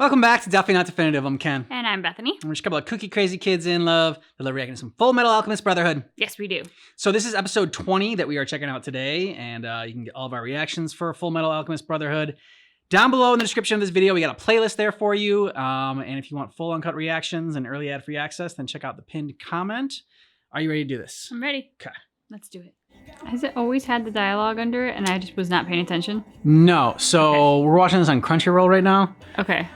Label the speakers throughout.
Speaker 1: Welcome back to Definitely Not Definitive. I'm Ken.
Speaker 2: And I'm Bethany.
Speaker 1: And we're just a couple of cookie crazy kids in love that love reacting to some Fullmetal Alchemist Brotherhood.
Speaker 2: Yes, we do.
Speaker 1: So this is episode 20 that we are checking out today, and you can get all of our reactions for Fullmetal Alchemist Brotherhood. Down below in the description of this video, we got a playlist there for you. And if you want full uncut reactions and early ad-free access, then check out the pinned comment. Are you ready to do this?
Speaker 2: I'm ready.
Speaker 1: Okay.
Speaker 2: Let's do it. Has it always had the dialogue under it and I just was not paying attention?
Speaker 1: No. So we're watching this on Crunchyroll right now.
Speaker 2: Okay.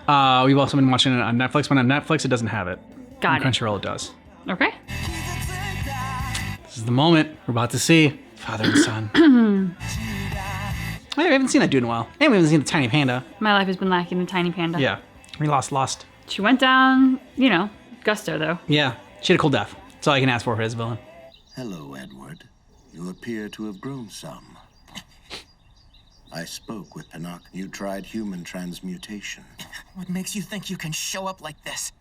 Speaker 1: We've also been watching it on Netflix. When on Netflix, it doesn't have it.
Speaker 2: Got it.
Speaker 1: On Crunchyroll, it does.
Speaker 2: Okay.
Speaker 1: This is the moment we're about to see father and son. I haven't seen that dude in a while. And we haven't seen the tiny panda.
Speaker 2: My life has been lacking the tiny panda.
Speaker 1: Yeah. We lost.
Speaker 2: She went down, you know, gusto though.
Speaker 1: Yeah. She had a cool death. That's all I can ask for his villain.
Speaker 3: Hello, Edward. You appear to have grown some. I spoke with Pinocchio. You tried human transmutation.
Speaker 4: What makes you think you can show up like this?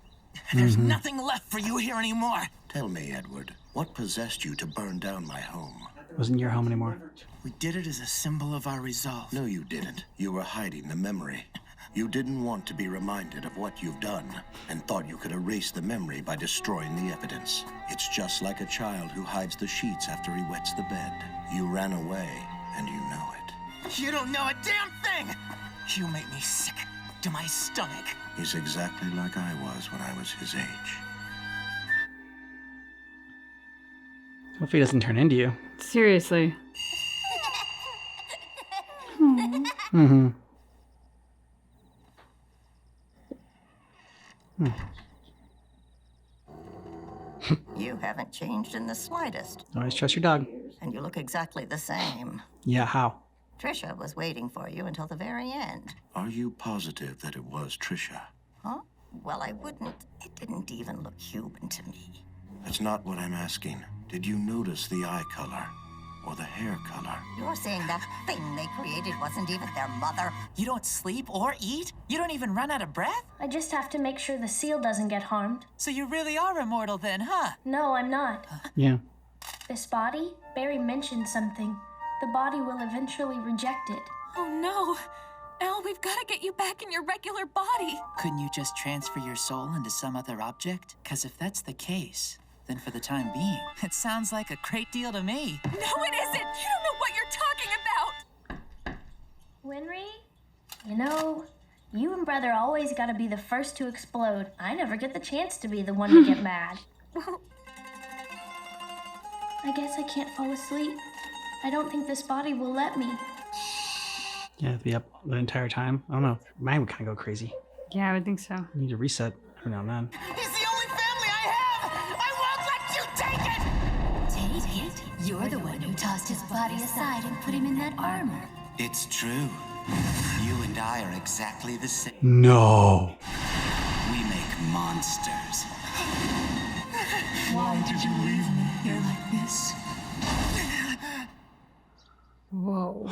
Speaker 4: There's nothing left for you here anymore.
Speaker 3: Tell me, Edward, what possessed you to burn down my home?
Speaker 1: Wasn't your home anymore.
Speaker 4: We did it as a symbol of our resolve.
Speaker 3: No, you didn't. You were hiding the memory. You didn't want to be reminded of what you've done and thought you could erase the memory by destroying the evidence. It's just like a child who hides the sheets after he wets the bed. You ran away, and you know it.
Speaker 4: You don't know a damn thing! You make me sick to my stomach.
Speaker 3: He's exactly like I was when I was his age.
Speaker 1: What if he doesn't turn into you?
Speaker 2: Seriously.
Speaker 1: Mm-hmm.
Speaker 5: You haven't changed in the slightest,
Speaker 1: Always trust your dog.
Speaker 5: and you look exactly the same.
Speaker 1: Yeah, how?
Speaker 5: Trisha was waiting for you until the very end.
Speaker 3: Are you positive that it was Trisha?
Speaker 5: Huh? Well, I wouldn't. It didn't even look human to me.
Speaker 3: That's not what I'm asking. Did you notice the eye color or the hair color?
Speaker 5: You're saying that thing they created wasn't even their mother?
Speaker 4: You don't sleep or eat? You don't even run out of breath?
Speaker 6: I just have to make sure the seal doesn't get harmed.
Speaker 4: So you really are immortal then, huh?
Speaker 6: No, I'm not.
Speaker 1: Yeah.
Speaker 6: This body, Barry mentioned something. The body will eventually reject it.
Speaker 7: Oh no! Al, we've got to get you back in your regular body.
Speaker 4: Couldn't you just transfer your soul into some other object? Because if that's the case, then for the time being, it sounds like a great deal to me.
Speaker 7: No, it isn't! You don't know what you're talking about!
Speaker 6: Winry, you know, you and Brother always gotta be the first to explode. I never get the chance to be the one to get mad.
Speaker 7: Well,
Speaker 6: I guess I can't fall asleep. I don't think this body will let me.
Speaker 1: Yeah, to be up the entire time. I don't know. Mine would kind of go crazy.
Speaker 2: Yeah, I would think so.
Speaker 1: You need to reset every now and then.
Speaker 4: He's the only family I have! I won't let you take it!
Speaker 8: Take it? You're the one who tossed his body aside and put him in that armor.
Speaker 9: It's true. You and I are exactly the same.
Speaker 1: No.
Speaker 9: We make monsters.
Speaker 8: Why did you leave me here like this?
Speaker 2: Whoa.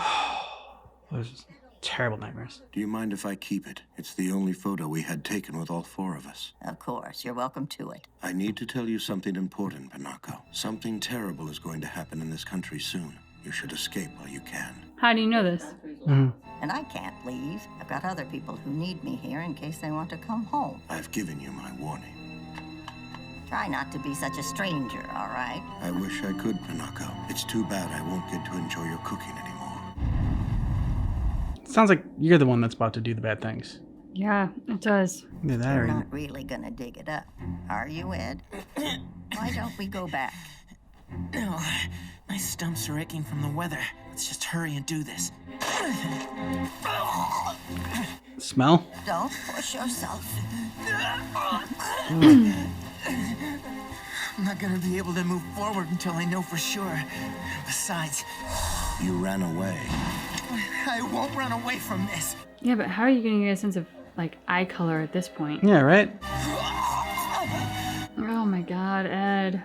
Speaker 1: Those terrible nightmares.
Speaker 3: Do you mind if I keep it? It's the only photo we had taken with all four of us.
Speaker 5: Of course, you're welcome to it.
Speaker 3: I need to tell you something important, Pinocchio. Something terrible is going to happen in this country soon. You should escape while you can.
Speaker 2: How do you know this?
Speaker 5: And I can't leave. I've got other people who need me here in case they want to come home.
Speaker 3: I've given you my warning.
Speaker 5: Try not to be such a stranger, all right?
Speaker 3: I wish I could, Pinocchio. It's too bad I won't get to enjoy your cooking anymore.
Speaker 1: Sounds like you're the one that's about to do the bad things.
Speaker 2: Yeah, it does.
Speaker 1: Yeah, that
Speaker 5: You're
Speaker 1: or
Speaker 5: not really gonna dig it up, are you, Ed? Why don't we go back?
Speaker 4: No, my stumps are aching from the weather. Let's just hurry and do this.
Speaker 1: smell?
Speaker 5: Don't push yourself.
Speaker 4: I'm not gonna be able to move forward until I know for sure. Besides,
Speaker 3: You ran away.
Speaker 4: I won't run away from this.
Speaker 2: Yeah, but how are you going to get a sense of, like, eye color at this point?
Speaker 1: Yeah, right?
Speaker 2: Oh my god, Ed.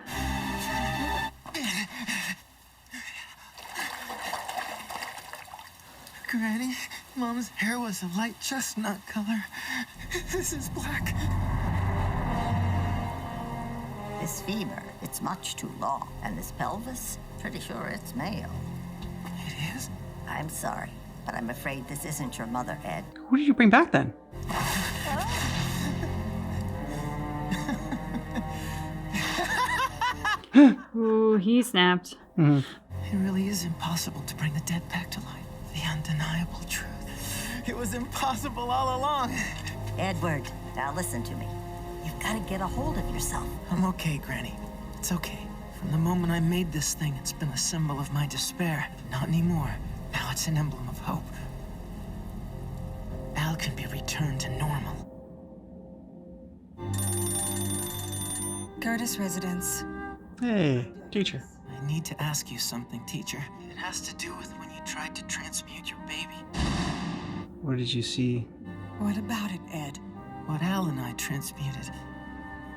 Speaker 4: Granny, Mom's hair was a light chestnut color. This is black.
Speaker 5: This femur, it's much too long. And this pelvis, pretty sure it's male.
Speaker 4: It is?
Speaker 5: I'm sorry, but I'm afraid this isn't your mother, Ed.
Speaker 1: Who did you bring back then?
Speaker 2: Ooh, he snapped.
Speaker 9: It really is impossible to bring the dead back to life. The undeniable truth. It was impossible all along.
Speaker 5: Edward, now listen to me. You've got to get a hold of yourself.
Speaker 9: I'm okay, Granny. It's okay. From the moment I made this thing, it's been a symbol of my despair. Not anymore. Now it's an emblem of hope. Al can be returned to normal.
Speaker 7: Curtis residence.
Speaker 1: Hey, teacher.
Speaker 9: I need to ask you something, teacher. It has to do with when you tried to transmute your baby.
Speaker 1: What did you see?
Speaker 7: What about it, Ed?
Speaker 9: What Al and I transmuted.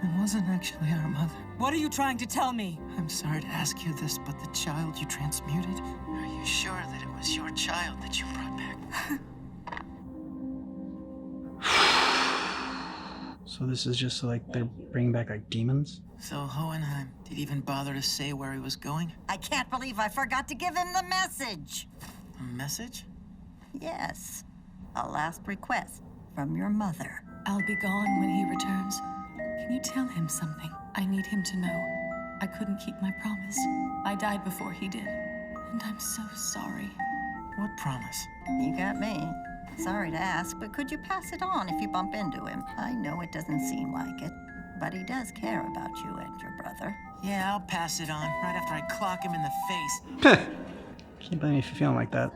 Speaker 9: It wasn't actually our mother.
Speaker 7: What are you trying to tell me?
Speaker 9: I'm sorry to ask you this, but the child you transmuted, are you sure that it was your child that you brought back?
Speaker 1: So this is just like they're bringing back like demons?
Speaker 9: So Hohenheim, did he even bother to say where he was going?
Speaker 5: I can't believe I forgot to give him the message.
Speaker 9: A message?
Speaker 5: Yes, a last request from your mother.
Speaker 7: I'll be gone when he returns. Can you tell him something? I need him to know. I couldn't keep my promise. I died before he did. And I'm so sorry.
Speaker 9: What promise?
Speaker 5: You got me. Sorry to ask, but could you pass it on if you bump into him? I know it doesn't seem like it, but he does care about you and your brother.
Speaker 9: Yeah, I'll pass it on right after I clock him in the face.
Speaker 1: Can't blame me if you're feeling like that.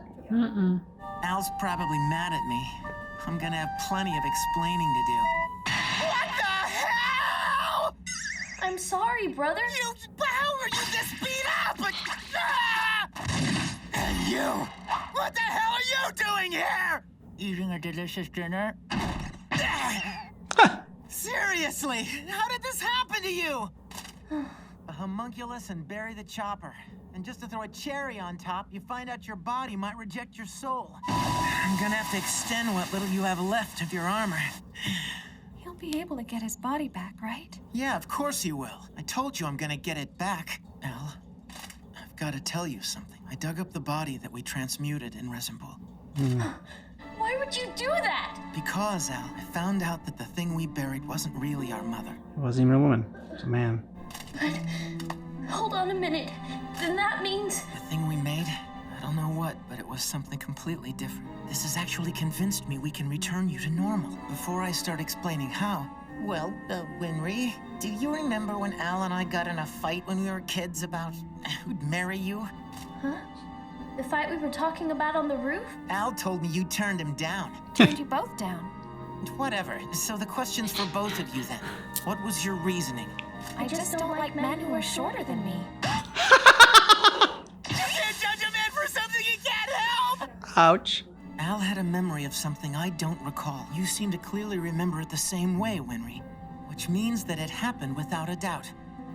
Speaker 9: Al's probably mad at me. I'm gonna have plenty of explaining to do. What the hell?
Speaker 6: I'm sorry, brother.
Speaker 9: How are you this beat up? And you! What the hell are you doing here? Eating a delicious dinner? Seriously, how did this happen to you? A homunculus and bury the chopper. And just to throw a cherry on top, you find out your body might reject your soul. I'm gonna have to extend what little you have left of your armor.
Speaker 7: He'll be able to get his body back, right?
Speaker 9: Yeah, of course he will. I told you I'm gonna get it back. Al, I've gotta tell you something. I dug up the body that we transmuted in Resenbul.
Speaker 6: Why would you do that?
Speaker 9: Because, Al, I found out that the thing we buried wasn't really our mother.
Speaker 1: It wasn't even a woman. It was a man.
Speaker 6: But hold on a minute. Then that means
Speaker 9: The thing we made? I don't know what, but it was something completely different. This has actually convinced me we can return you to normal. Before I start explaining how, well, Winry, do you remember when Al and I got in a fight when we were kids about who'd marry you?
Speaker 6: Huh? The fight we were talking about on the roof?
Speaker 9: Al told me you turned him down.
Speaker 7: Turned you both down.
Speaker 9: Whatever. So the question's for both of you then. What was your reasoning?
Speaker 7: I just don't like men who are shorter than me.
Speaker 9: You can't judge a man for something he can't help!
Speaker 1: Ouch.
Speaker 9: Al had a memory of something I don't recall. You seem to clearly remember it the same way, Winry. Which means that it happened without a doubt.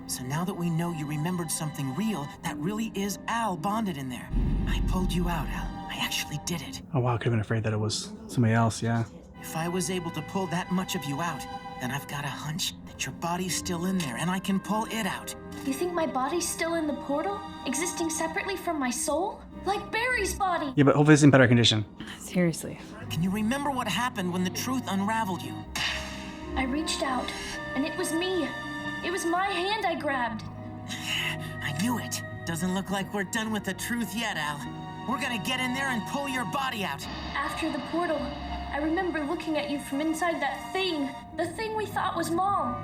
Speaker 9: So now that we know you remembered something real, that really is Al bonded in there. I pulled you out, Al. I actually did it.
Speaker 1: Oh wow, I could have been afraid that it was somebody else, yeah.
Speaker 9: If I was able to pull that much of you out, then I've got a hunch that your body's still in there and I can pull it out.
Speaker 6: You think my body's still in the portal? Existing separately from my soul? Like Barry's body?
Speaker 1: Yeah, but hopefully it's in better condition.
Speaker 2: Seriously.
Speaker 9: Can you remember what happened when the truth unraveled you?
Speaker 6: I reached out, and it was me. It was my hand I grabbed.
Speaker 9: I knew it. Doesn't look like we're done with the truth yet, Al. We're gonna get in there and pull your body out.
Speaker 6: After the portal, I remember looking at you from inside that thing. The thing we thought was Mom.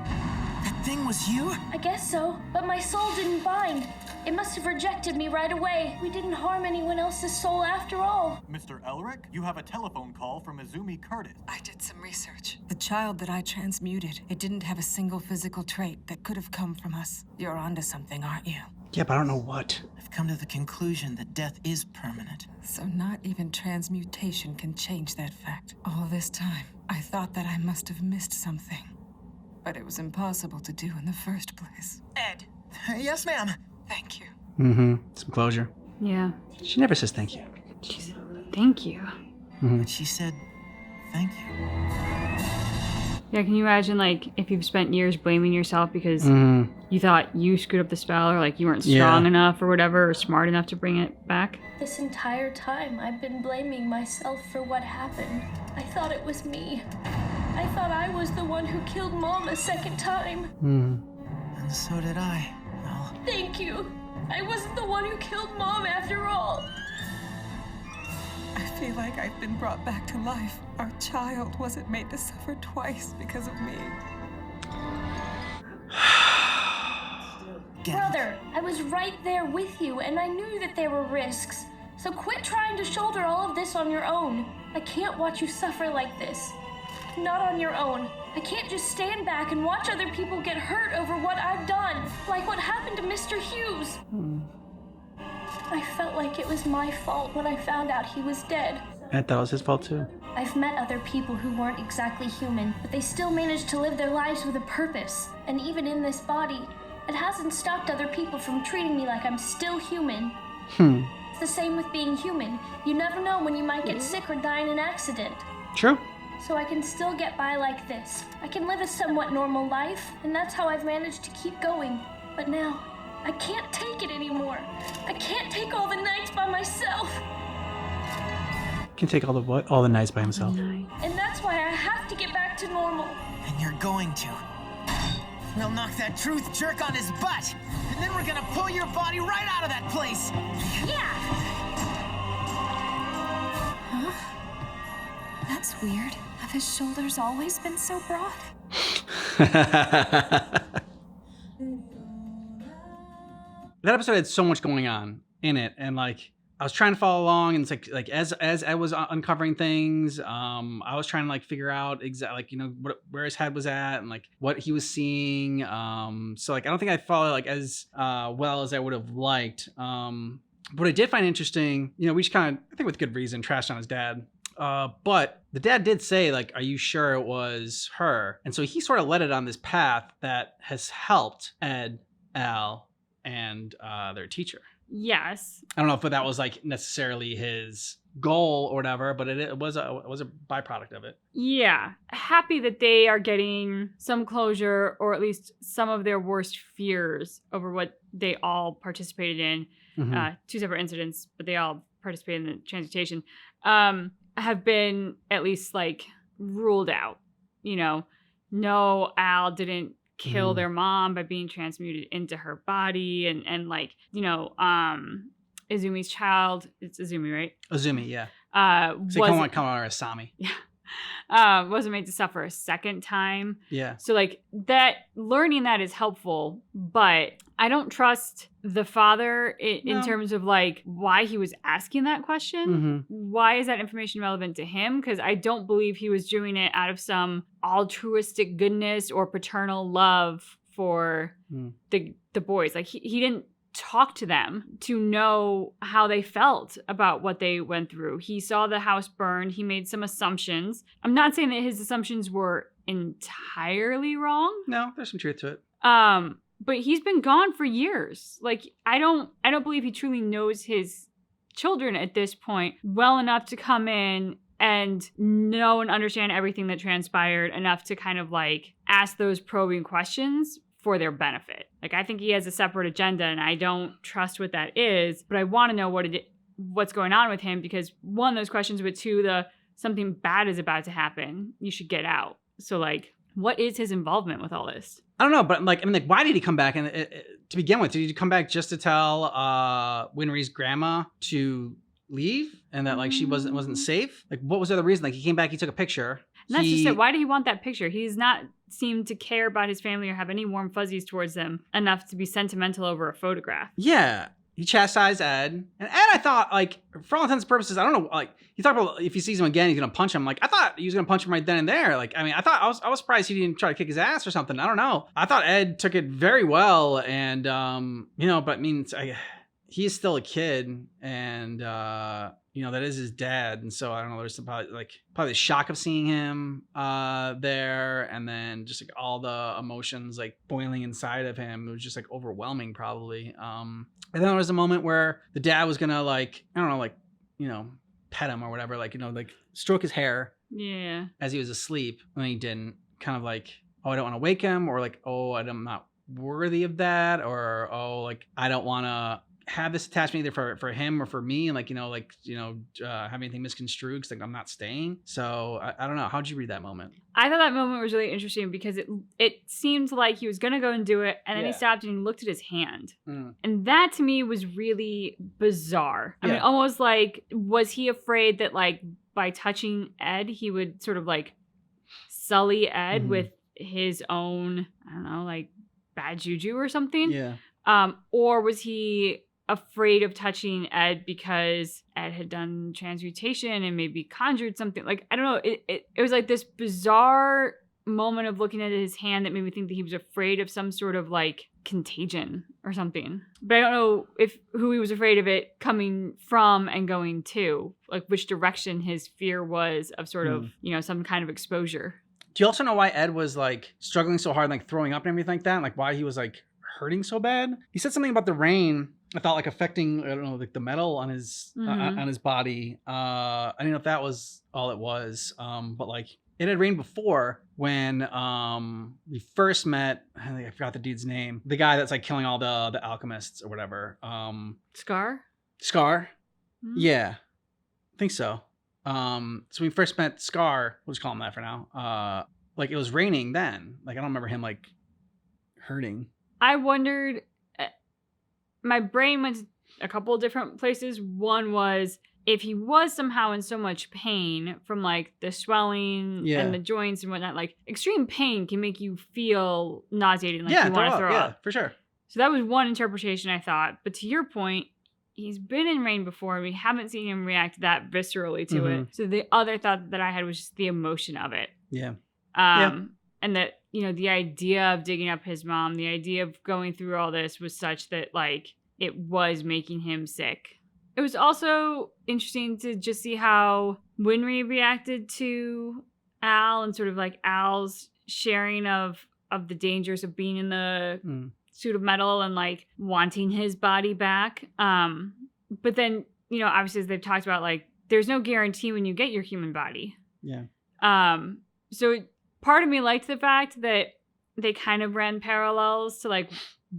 Speaker 9: That thing was you?
Speaker 6: I guess so, but my soul didn't bind. It must have rejected me right away. We didn't harm anyone else's soul after all.
Speaker 10: Mr. Elric, you have a telephone call from Izumi Curtis.
Speaker 7: I did some research. The child that I transmuted, it didn't have a single physical trait that could have come from us. You're onto something, aren't you?
Speaker 1: Yeah, but I don't know what.
Speaker 9: I've come to the conclusion that death is permanent.
Speaker 7: So not even transmutation can change that fact. All this time, I thought that I must have missed something. But it was impossible to do in the first place.
Speaker 9: Ed. Yes, ma'am.
Speaker 7: Thank you.
Speaker 1: Some closure.
Speaker 2: Yeah.
Speaker 1: She never says thank you.
Speaker 2: She said, thank you.
Speaker 9: But she said, thank you.
Speaker 2: Yeah, can you imagine, like, if you've spent years blaming yourself because you thought you screwed up the spell or, like, you weren't strong enough or whatever or smart enough to bring it back?
Speaker 6: This entire time, I've been blaming myself for what happened. I thought it was me. I thought I was the one who killed Mom a second time.
Speaker 9: And so did I. Well,
Speaker 6: Thank you. I wasn't the one who killed Mom after all.
Speaker 7: I feel like I've been brought back to life. Our child wasn't made to suffer twice because of me.
Speaker 6: Brother, I was right there with you, and I knew that there were risks. So quit trying to shoulder all of this on your own. I can't watch you suffer like this. Not on your own. I can't just stand back and watch other people get hurt over what I've done, like what happened to Mr. Hughes. I felt like it was my fault when I found out he was dead.
Speaker 1: I thought it was his fault too.
Speaker 6: I've met other people who weren't exactly human, but they still managed to live their lives with a purpose. And even in this body, it hasn't stopped other people from treating me like I'm still human. It's the same with being human. You never know when you might get sick or die in an accident.
Speaker 1: True.
Speaker 6: So I can still get by like this. I can live a somewhat normal life, and that's how I've managed to keep going. But now, I can't take it anymore. I can't take all the nights by myself.
Speaker 1: Can take all the nights by himself.
Speaker 6: And that's why I have to get back to normal.
Speaker 9: And you're going to. We'll knock that truth jerk on his butt, and then we're gonna pull your body right out of that place.
Speaker 6: Yeah!
Speaker 7: Huh? That's weird. Have his shoulders always been so broad?
Speaker 1: That episode had so much going on in it, and like I was trying to follow along, and it's like as I was uncovering things, I was trying to like figure out exactly like, you know, where his head was at and like what he was seeing. So like I don't think I followed like as well as I would have liked. What I did find interesting, you know, we just kind of, I think with good reason, trashed on his dad. But the dad did say, like, are you sure it was her? And so he sort of led it on this path that has helped Ed, Al, and their teacher.
Speaker 2: Yes.
Speaker 1: I don't know if that was like necessarily his goal or whatever, but it was a byproduct of it.
Speaker 2: Yeah. Happy that they are getting some closure, or at least some of their worst fears over what they all participated in. Two separate incidents, but they all participated in the transmutation. Have been at least like ruled out. You know, no, Al didn't kill their mom by being transmuted into her body, and like, you know, Izumi's child, it's Izumi, right?
Speaker 1: Izumi, yeah. So come on, or Asami.
Speaker 2: Yeah. Wasn't made to suffer a second time.
Speaker 1: Yeah.
Speaker 2: So like that, learning that is helpful, but I don't trust the father in terms of like why he was asking that question. Why is that information relevant to him? Because I don't believe he was doing it out of some altruistic goodness or paternal love for the boys. Like he didn't talk to them to know how they felt about what they went through. He saw the house burn. He made some assumptions. I'm not saying that his assumptions were entirely wrong.
Speaker 1: No, there's some truth to it.
Speaker 2: But he's been gone for years. Like, I don't believe he truly knows his children at this point well enough to come in and know and understand everything that transpired enough to kind of like ask those probing questions for their benefit. Like, I think he has a separate agenda, and I don't trust what that is, but I want to know what's going on with him, because one, those questions, but two, something bad is about to happen. You should get out. So like, what is his involvement with all this?
Speaker 1: I don't know, but like, I mean, like, why did he come back? And to begin with, did he come back just to tell Winry's grandma to leave and that like she wasn't safe? Like, what was the other reason? Like, he came back, he took a picture.
Speaker 2: And that's just it. Why did he want that picture? He's not seemed to care about his family or have any warm fuzzies towards them enough to be sentimental over a photograph.
Speaker 1: Yeah. He chastised Ed. And Ed, I thought, like, for all intents and purposes, I don't know, like, he thought about if he sees him again, he's going to punch him. Like, I thought he was going to punch him right then and there. Like, I mean, I was surprised he didn't try to kick his ass or something. I don't know. I thought Ed took it very well. And, you know, but I mean, he is still a kid. And, you know, that is his dad. And so I don't know, there's probably the shock of seeing him there. And then just like all the emotions like boiling inside of him. It was just like overwhelming probably. And then there was a moment where the dad was gonna like, I don't know, like, you know, pet him or whatever, like, you know, like stroke his hair.
Speaker 2: Yeah.
Speaker 1: As he was asleep. And he didn't. Kind of like, oh, I don't want to wake him, or like, oh, I'm not worthy of that, or oh, like I don't want to have this attachment either for him or for me, and like, have anything misconstrued because like I'm not staying. So I don't know. How'd you read that moment?
Speaker 2: I thought that moment was really interesting because it seemed like he was going to go and do it, and then he stopped and he looked at his hand. And that to me was really bizarre. I mean, almost like, was he afraid that like by touching Ed, he would sort of like sully Ed with his own, I don't know, like bad juju or something?
Speaker 1: Yeah.
Speaker 2: Or was he afraid of touching Ed because Ed had done transmutation and maybe conjured something? Like, I don't know. It was like this bizarre moment of looking at his hand that made me think that he was afraid of some sort of like contagion or something. But I don't know who he was afraid of it coming from and going to, like which direction his fear was of sort of, some kind of exposure.
Speaker 1: Do you also know why Ed was like struggling so hard, like throwing up and everything like that? Like why he was like hurting so bad? He said something about the rain, I thought, like affecting, I don't know, like the metal on his body. I didn't know if that was all it was. But like it had rained before when we first met. I forgot the dude's name. The guy that's like killing all the alchemists or whatever.
Speaker 2: Scar?
Speaker 1: Mm-hmm. Yeah, I think so. So we first met Scar. We'll just call him that for now. Like it was raining then. Like I don't remember him like hurting.
Speaker 2: I wondered, my brain went to a couple of different places. One was if he was somehow in so much pain from like the swelling and the joints and whatnot, like extreme pain can make you feel nauseated, like you want to throw up.
Speaker 1: Yeah, for sure.
Speaker 2: So that was one interpretation I thought. But to your point, he's been in rain before. We haven't seen him react that viscerally to it. So the other thought that I had was just the emotion of it.
Speaker 1: Yeah.
Speaker 2: And that, the idea of digging up his mom, the idea of going through all this was such that like it was making him sick. It was also interesting to just see how Winry reacted to Al and sort of like Al's sharing of the dangers of being in the suit of metal and like wanting his body back. But then, obviously as they've talked about, like there's no guarantee when you get your human body.
Speaker 1: Yeah.
Speaker 2: So part of me liked the fact that they kind of ran parallels to like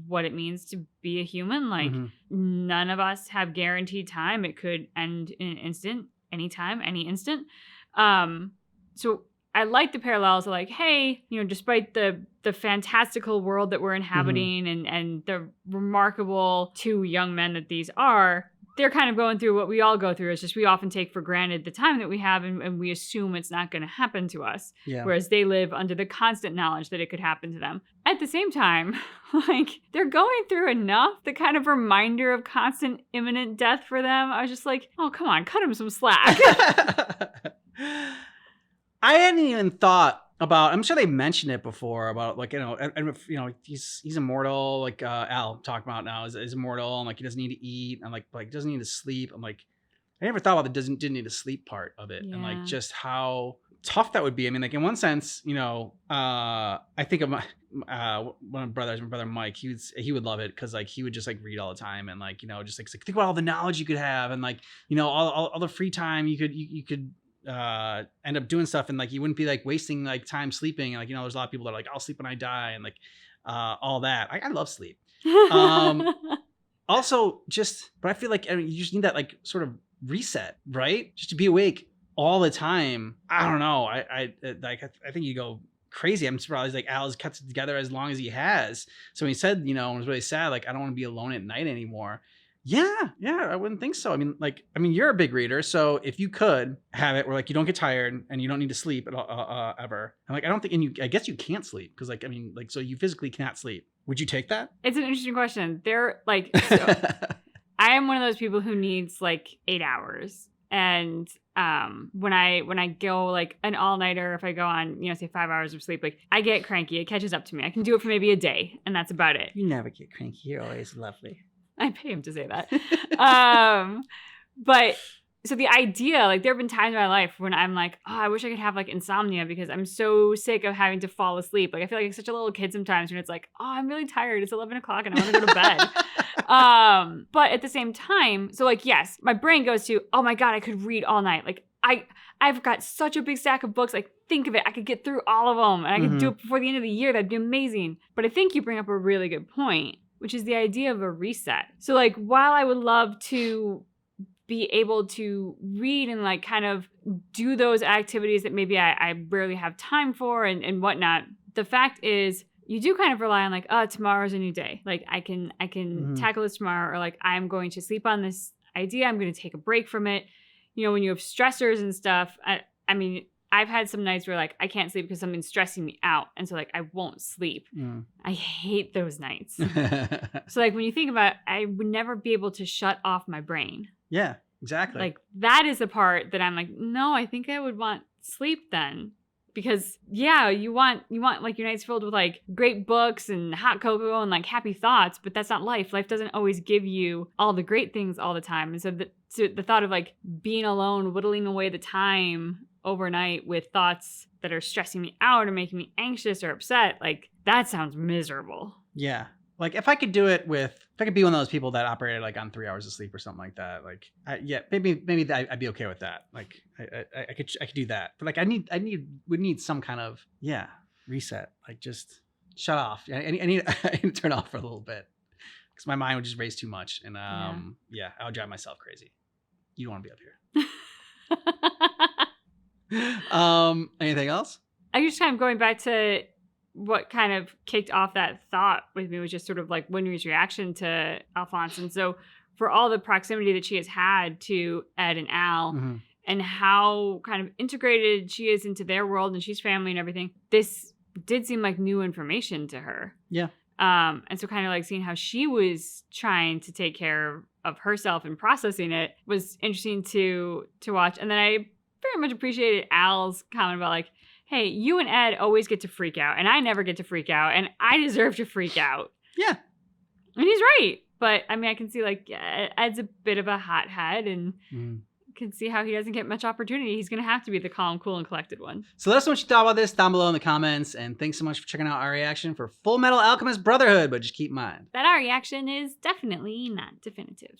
Speaker 2: what it means to be a human. Like none of us have guaranteed time. It could end in an instant, anytime, any instant. So I like the parallels of like, hey, despite the fantastical world that we're inhabiting and the remarkable two young men that these are, they're kind of going through what we all go through. It's just we often take for granted the time that we have and we assume it's not going to happen to us. Yeah. Whereas they live under the constant knowledge that it could happen to them. At the same time, like they're going through enough, the kind of reminder of constant imminent death for them. I was just like, oh, come on, cut him some slack.
Speaker 1: I hadn't even thought about, I'm sure they mentioned it before about like, he's immortal, like Al talked about now is immortal and like he doesn't need to eat and like doesn't need to sleep. I'm like, I never thought about the didn't need to sleep part of it and like just how tough that would be. I mean, like in one sense, I think of my one of my brother Mike, he would love it because like he would just like read all the time and like, just like think about all the knowledge you could have and like, all the free time you could end up doing stuff and like you wouldn't be like wasting like time sleeping and like there's a lot of people that are like I'll sleep when I die and like all that. I love sleep. Also but I feel like you just need that like sort of reset, right? Just to be awake all the time. I don't know. I think you go crazy. I'm surprised like Al's kept it together as long as he has. So when he said, it was really sad, like I don't want to be alone at night anymore. Yeah, I wouldn't think so. I mean, you're a big reader, so if you could have it where like you don't get tired and you don't need to sleep at all, ever, and like I don't think, and I guess you can't sleep because like so you physically cannot sleep. Would you take that?
Speaker 2: It's an interesting question. They're like, so, I am one of those people who needs like 8 hours, and when I go like an all-nighter, if I go on say 5 hours of sleep, like I get cranky. It catches up to me. I can do it for maybe a day, and that's about it.
Speaker 1: You never get cranky. You're always lovely.
Speaker 2: I pay him to say that. But so the idea, like there have been times in my life when I'm like, oh, I wish I could have like insomnia because I'm so sick of having to fall asleep. Like I feel like such a little kid sometimes when it's like, oh, I'm really tired. It's 11 o'clock and I want to go to bed. But at the same time, so like, yes, my brain goes to, oh my God, I could read all night. Like I've got such a big stack of books. Like think of it. I could get through all of them and I could do it before the end of the year. That'd be amazing. But I think you bring up a really good point. which is the idea of a reset. So like, while I would love to be able to read and like kind of do those activities that maybe I rarely have time for and whatnot, the fact is you do kind of rely on like, tomorrow's a new day. Like I can tackle this tomorrow, or like I'm going to sleep on this idea. I'm going to take a break from it. You know, when you have stressors and stuff, I mean, I've had some nights where like I can't sleep because something's stressing me out. And so like I won't sleep. I hate those nights. So like when you think about it, I would never be able to shut off my brain.
Speaker 1: Yeah, exactly.
Speaker 2: Like that is the part that I'm like, no, I think I would want sleep then. Because yeah, you want like your nights filled with like great books and hot cocoa and like happy thoughts, but that's not life. Life doesn't always give you all the great things all the time. And so the thought of like being alone, whittling away the time overnight with thoughts that are stressing me out or making me anxious or upset, like that sounds miserable.
Speaker 1: Yeah. Like if I could be one of those people that operated like on 3 hours of sleep or something like that, like maybe I'd be okay with that. Like I could do that, but like would need some kind of reset. Like just shut off. I need to turn off for a little bit because my mind would just race too much, and I would drive myself crazy. You don't want to be up here. Anything else?
Speaker 2: I just kind of going back to what kind of kicked off that thought with me was just sort of like Winry's reaction to Alphonse. And so for all the proximity that she has had to Ed and Al and how kind of integrated she is into their world and she's family and everything, this did seem like new information to her.
Speaker 1: Yeah.
Speaker 2: And so kind of like seeing how she was trying to take care of herself and processing it was interesting to watch. And then I very much appreciated Al's comment about like, hey, you and Ed always get to freak out, and I never get to freak out, and I deserve to freak out.
Speaker 1: Yeah.
Speaker 2: And he's right. But, I mean, I can see, like, Ed's a bit of a hothead, and can see how he doesn't get much opportunity. He's going to have to be the calm, cool, and collected one.
Speaker 1: So let us know what you thought about this down below in the comments, and thanks so much for checking out our reaction for Fullmetal Alchemist Brotherhood, but just keep in mind
Speaker 2: that our reaction is definitely not definitive.